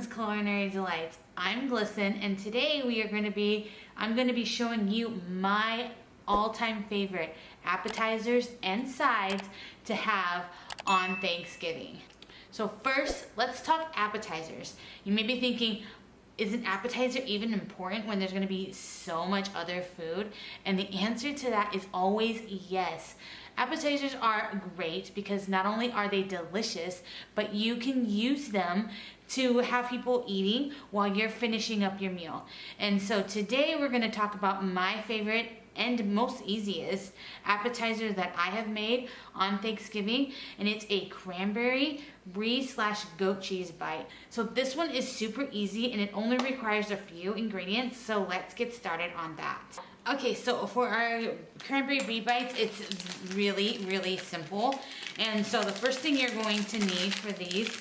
Glissen's Culinary Delights. I'm Glissen, and today I'm going to be showing you my all-time favorite appetizers and sides to have on Thanksgiving. So first, let's talk appetizers. You may be thinking, is an appetizer even important when there's going to be so much other food? And the answer to that is always yes. Appetizers are great because not only are they delicious, but you can use them to have people eating while you're finishing up your meal. And so today we're going to talk about my favorite and most easiest appetizer that I have made on Thanksgiving, and it's a cranberry brie / goat cheese bite. So this one is super easy and it only requires a few ingredients, so let's get started on that. Okay, so for our cranberry brie bites, it's really simple. And so the first thing you're going to need for these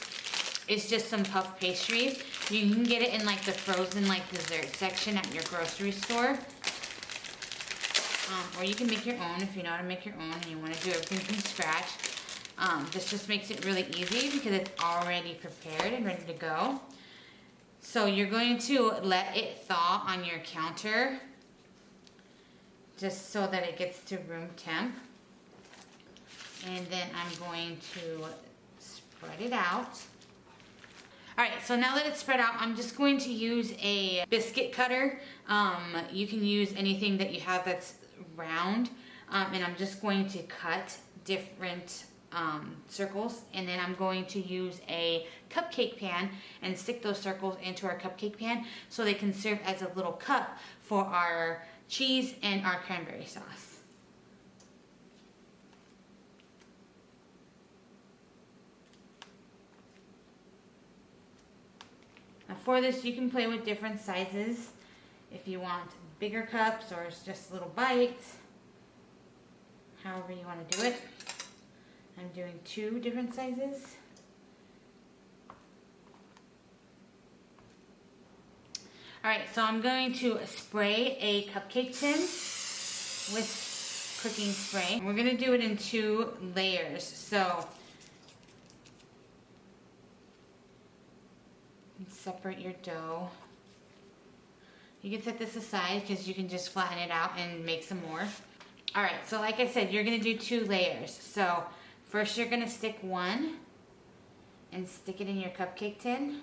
is just some puff pastry. You can get it in like the frozen dessert section at your grocery store. Or you can make your own if you know how to make your own and you want to do everything from scratch. This just makes it really easy because it's already prepared and ready to go. So you're going to let it thaw on your counter just so that it gets to room temp. And then I'm going to spread it out. Alright, so now that it's spread out, I'm just going to use a biscuit cutter. You can use anything that you have that's round. And I'm just going to cut different circles, and then I'm going to use a cupcake pan and stick those circles into our cupcake pan so they can serve as a little cup for our cheese and our cranberry sauce. Now for this, you can play with different sizes if you want bigger cups or just little bites, however you want to do it. I'm doing 2 different sizes. Alright, so I'm going to spray a cupcake tin with cooking spray. And we're going to do it in 2 layers. So separate your dough. You can set this aside because you can just flatten it out and make some more. Alright, so like I said, you're going to do 2 layers. So first you're going to stick one and stick it in your cupcake tin.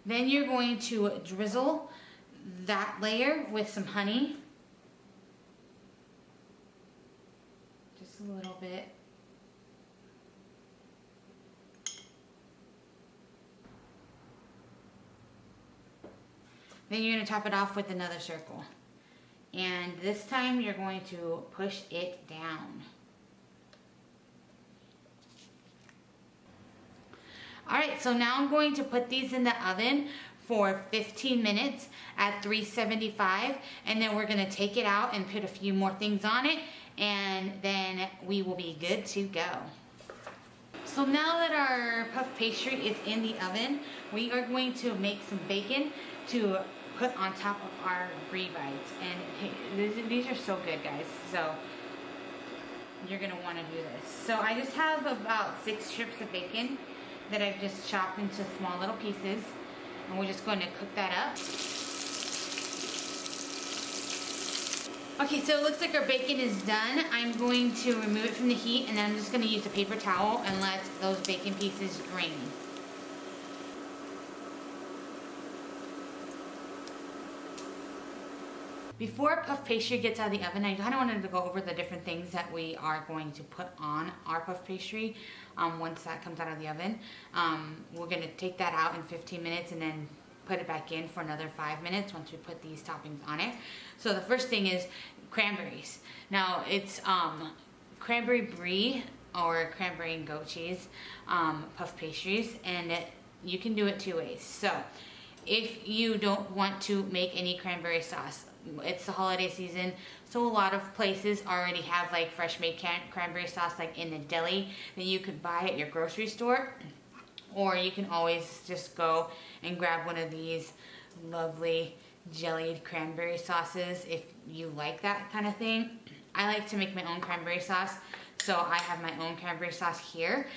Then you're going to drizzle that layer with some honey. Just a little bit. Then you're going to top it off with another circle. And this time you're going to push it down. Alright, so now I'm going to put these in the oven for 15 minutes at 375, and then we're going to take it out and put a few more things on it, and then we will be good to go. So now that our puff pastry is in the oven, we are going to make some bacon to put on top of our brie bites. And hey, these are so good, guys. So you're going to want to do this. So I just have about 6 strips of bacon that I've just chopped into small little pieces, and we're just going to cook that up. Okay, so it looks like our bacon is done. I'm going to remove it from the heat, and then I'm just going to use a paper towel and let those bacon pieces drain. Before puff pastry gets out of the oven, I kind of wanted to go over the different things that we are going to put on our puff pastry once that comes out of the oven. We're going to take that out in 15 minutes and then put it back in for another 5 minutes once we put these toppings on it. So the first thing is cranberries. Now it's cranberry brie or cranberry and goat cheese puff pastries, and you can do it 2 ways. So if you don't want to make any cranberry sauce, it's the holiday season, so a lot of places already have like fresh made cranberry sauce like in the deli that you could buy at your grocery store. Or you can always just go and grab one of these lovely jellied cranberry sauces if you like that kind of thing. I like to make my own cranberry sauce, so I have my own cranberry sauce here.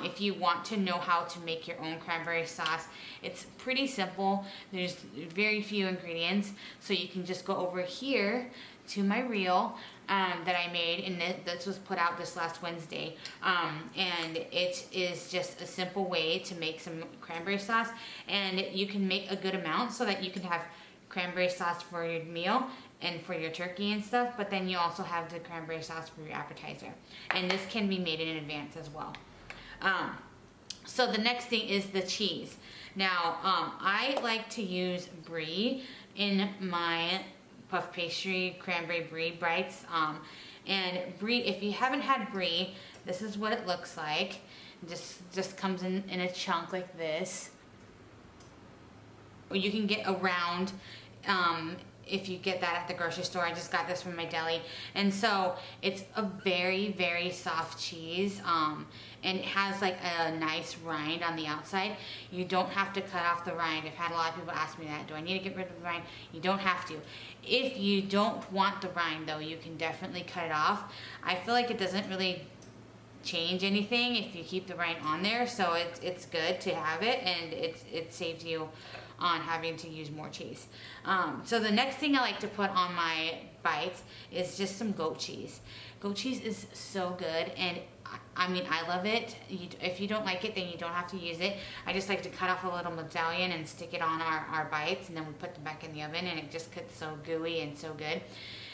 If you want to know how to make your own cranberry sauce, it's pretty simple. There's very few ingredients, so you can just go over here to my reel that I made, and this was put out this last Wednesday. And it is just a simple way to make some cranberry sauce, and you can make a good amount so that you can have cranberry sauce for your meal and for your turkey and stuff, but then you also have the cranberry sauce for your appetizer. And this can be made in advance as well. So the next thing is the cheese. Now, I like to use brie in my puff pastry cranberry brie bites. And brie, if you haven't had brie, this is what it looks like. Just comes in a chunk like this. Or you can get a round if you get that at the grocery store. I just got this from my deli. And so it's a very, very soft cheese. And it has like a nice rind on the outside. You don't have to cut off the rind. I've had a lot of people ask me that. Do I need to get rid of the rind? You don't have to. If you don't want the rind though, you can definitely cut it off. I feel like it doesn't really change anything if you keep the rind on there. So it's good to have it, and it saves you on having to use more cheese. So the next thing I like to put on my bites is just some goat cheese. Goat cheese is so good, and I mean, I love it. If you don't like it, then you don't have to use it. I just like to cut off a little medallion and stick it on our bites, and then we put them back in the oven, and it just gets so gooey and so good.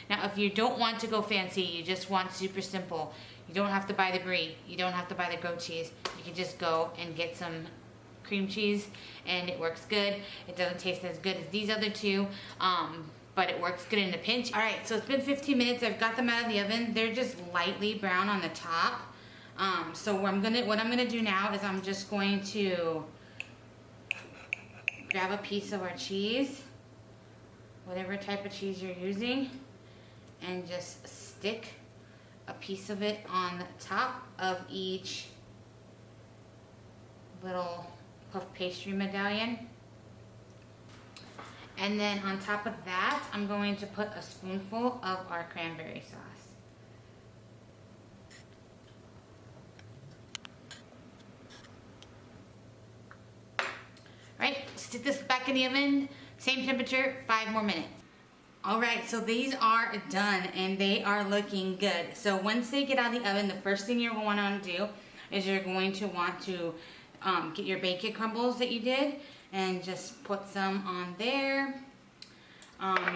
Now, if you don't want to go fancy, you just want super simple, you don't have to buy the brie, you don't have to buy the goat cheese. You can just go and get some cream cheese, and it works good. It doesn't taste as good as these other two, but it works good in a pinch. All right, so it's been 15 minutes. I've got them out of the oven. They're just lightly brown on the top. So what I'm gonna do now is I'm just going to grab a piece of our cheese, whatever type of cheese you're using, and just stick a piece of it on the top of each little puff pastry medallion. And then on top of that, I'm going to put a spoonful of our cranberry sauce. Right, stick this back in the oven, same temperature, 5 more minutes. All right, so these are done, and they are looking good. So once they get out of the oven, the first thing you're going to want to do is you're going to want to get your bacon crumbles that you did and just put some on there.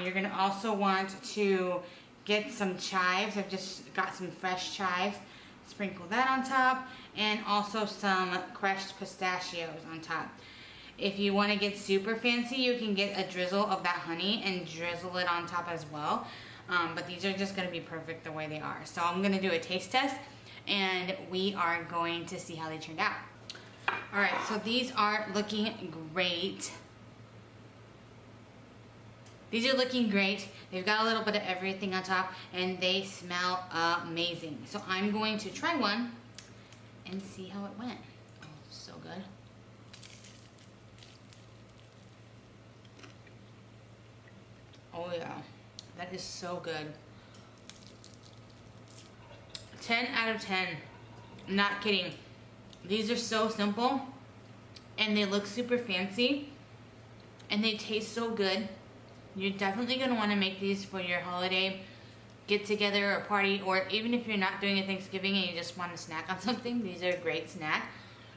You're going to also want to get some chives. I've just got some fresh chives. Sprinkle that on top, and also some crushed pistachios on top. If you want to get super fancy, you can get a drizzle of that honey and drizzle it on top as well. But these are just going to be perfect the way they are. So I'm going to do a taste test, and we are going to see how they turned out. All right, so these are looking great. These are looking great. They've got a little bit of everything on top, and they smell amazing. So I'm going to try one and see how it went. Oh, so good. Oh yeah, that is so good. 10 out of 10. I'm not kidding. These are so simple, and they look super fancy, and they taste so good. You're definitely going to want to make these for your holiday get-together or party, or even if you're not doing a Thanksgiving and you just want to snack on something, these are a great snack.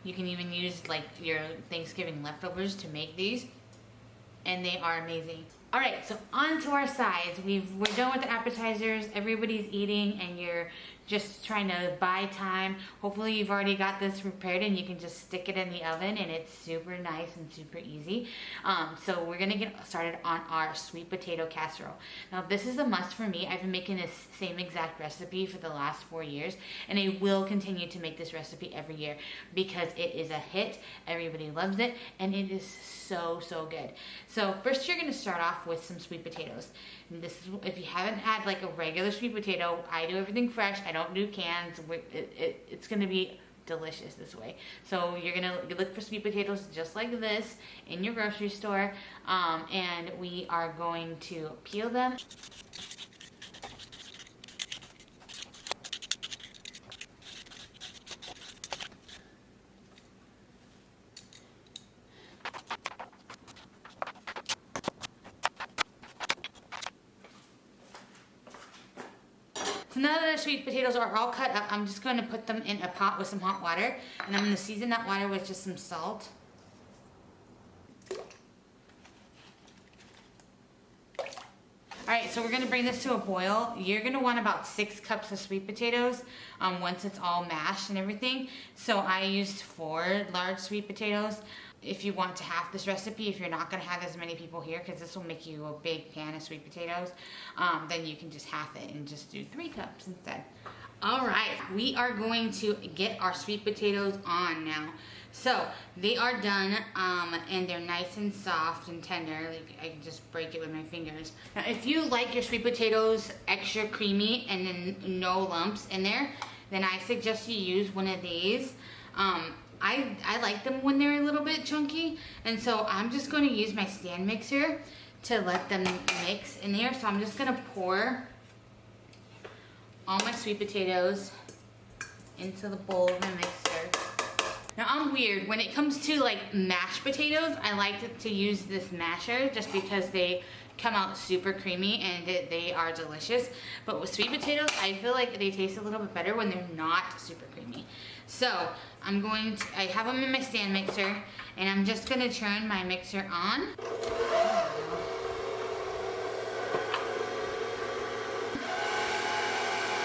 You can even use like your Thanksgiving leftovers to make these, and they are amazing. All right, so on to our sides. We're done with the appetizers. Everybody's eating, and you're just trying to buy time. Hopefully you've already got this prepared, and you can just stick it in the oven, and it's super nice and super easy. So we're gonna get started on our sweet potato casserole. Now this is a must for me. I've been making this same exact recipe for the last 4 years, and I will continue to make this recipe every year because it is a hit. Everybody loves it, and it is so, so good. So first you're gonna start off with some sweet potatoes. And this is, if you haven't had like a regular sweet potato, I do everything fresh. I don't do cans. It's gonna be delicious this way. So you're gonna look for sweet potatoes just like this in your grocery store, and we are going to peel them. So now that our sweet potatoes are all cut up, I'm just going to put them in a pot with some hot water, and I'm going to season that water with just some salt. Alright, so we're going to bring this to a boil. You're going to want about 6 cups of sweet potatoes once it's all mashed and everything. So I used 4 large sweet potatoes. If you want to half this recipe, if you're not going to have as many people here, because this will make you a big pan of sweet potatoes, then you can just half it and just do 3 cups instead. Alright, we are going to get our sweet potatoes on now. So they are done, and they're nice and soft and tender. Like I can just break it with my fingers. Now, if you like your sweet potatoes extra creamy and then no lumps in there, then I suggest you use one of these. I like them when they're a little bit chunky, and so I'm just going to use my stand mixer to let them mix in there. So I'm just going to pour all my sweet potatoes into the bowl of the mixer. Now I'm weird. When it comes to like mashed potatoes, I like to use this masher just because they come out super creamy and they are delicious. But with sweet potatoes, I feel like they taste a little bit better when they're not super creamy. So I have them in my stand mixer, and I'm just gonna turn my mixer on.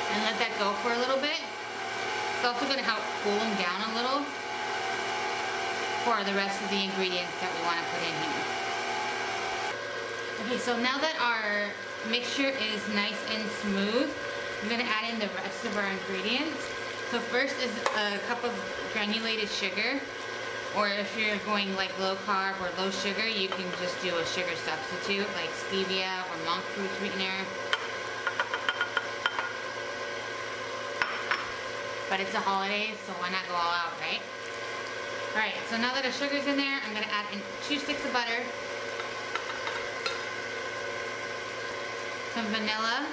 And let that go for a little bit. It's also gonna help cool them down a little for the rest of the ingredients that we want to put in here. Okay, so now that our mixture is nice and smooth, I'm going to add in the rest of our ingredients. So first is a cup of granulated sugar, or if you're going like low carb or low sugar, you can just do a sugar substitute like stevia or monk fruit sweetener. But it's a holiday, so why not go all out, right? Alright, so now that our sugar's in there, I'm going to add in 2 sticks of butter, some vanilla.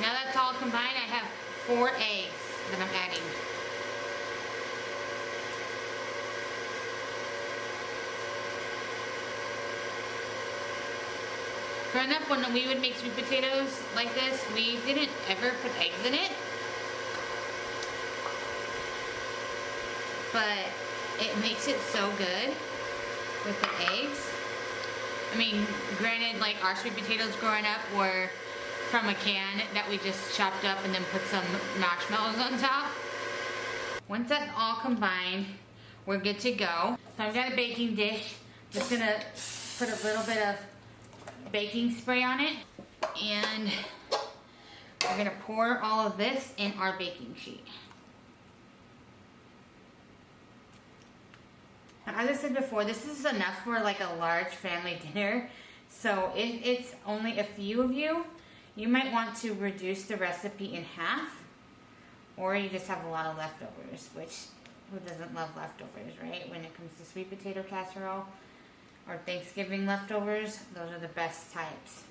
Now that's all combined, I have 4 eggs that I'm adding. Growing up, when we would make sweet potatoes like this, we didn't ever put eggs in it. But it makes it so good with the eggs. I mean, granted, like our sweet potatoes growing up were from a can that we just chopped up and then put some marshmallows on top. Once that's all combined, we're good to go. So I've got a baking dish. Just gonna put a little bit of baking spray on it, and we're gonna pour all of this in our baking sheet. As I said before, this is enough for like a large family dinner. So if it's only a few of you, you might want to reduce the recipe in half, or you just have a lot of leftovers, which who doesn't love leftovers, right? When it comes to sweet potato casserole or Thanksgiving leftovers, those are the best types.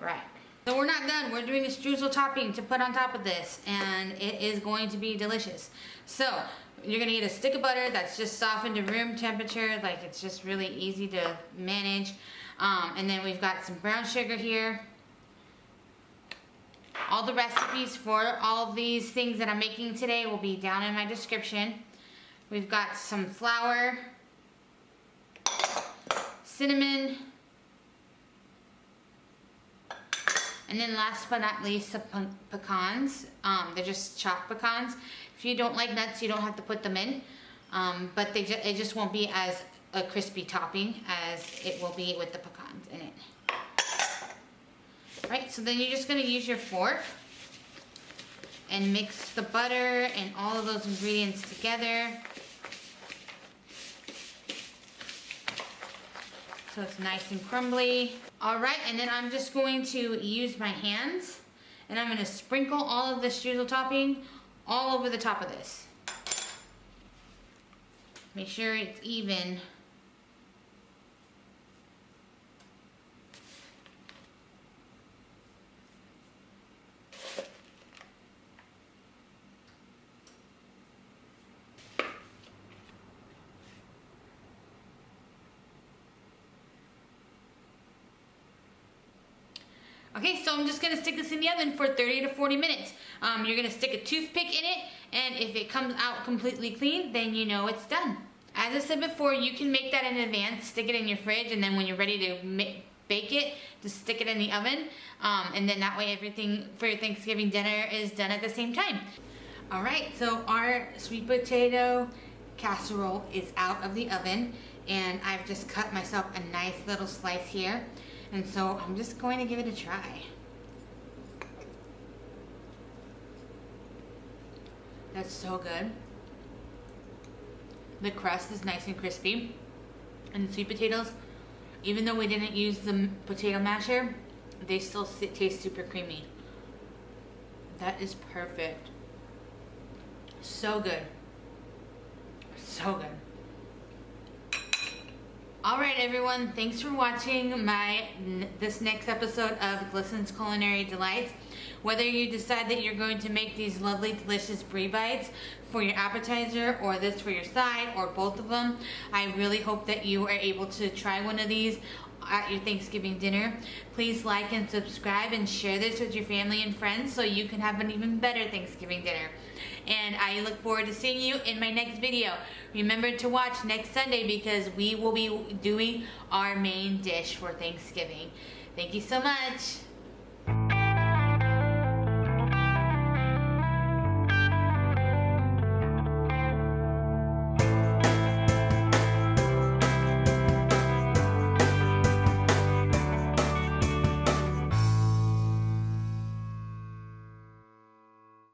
Right. So we're not done. We're doing a streusel topping to put on top of this, and it is going to be delicious. So you're gonna get a stick of butter that's just softened to room temperature, like it's just really easy to manage. And then we've got some brown sugar here. All the recipes for all of these things that I'm making today will be down in my description. We've got some flour, cinnamon, and then last but not least, some pecans. They're just chopped pecans. If you don't like nuts, you don't have to put them in, but it just won't be as a crispy topping as it will be with the pecans in it. Right, so then you're just going to use your fork and mix the butter and all of those ingredients together so it's nice and crumbly. Alright, and then I'm just going to use my hands and I'm going to sprinkle all of the streusel topping all over the top of this. Make sure it's even. Okay, so I'm just gonna stick this in the oven for 30 to 40 minutes. You're gonna stick a toothpick in it, and if it comes out completely clean, then you know it's done. As I said before, you can make that in advance, stick it in your fridge, and then when you're ready to bake it, just stick it in the oven, and then that way everything for your Thanksgiving dinner is done at the same time. All right, so our sweet potato casserole is out of the oven, and I've just cut myself a nice little slice here. And so I'm just going to give it a try. That's so good. The crust is nice and crispy. And the sweet potatoes, even though we didn't use the potato masher, they still taste super creamy. That is perfect. So good. So good. Alright everyone, thanks for watching this next episode of Glisten's Culinary Delights. Whether you decide that you're going to make these lovely delicious brie bites for your appetizer or this for your side or both of them, I really hope that you are able to try one of these at your Thanksgiving dinner. Please like and subscribe and share this with your family and friends so you can have an even better Thanksgiving dinner. And I look forward to seeing you in my next video. Remember to watch next Sunday because we will be doing our main dish for Thanksgiving. Thank you so much.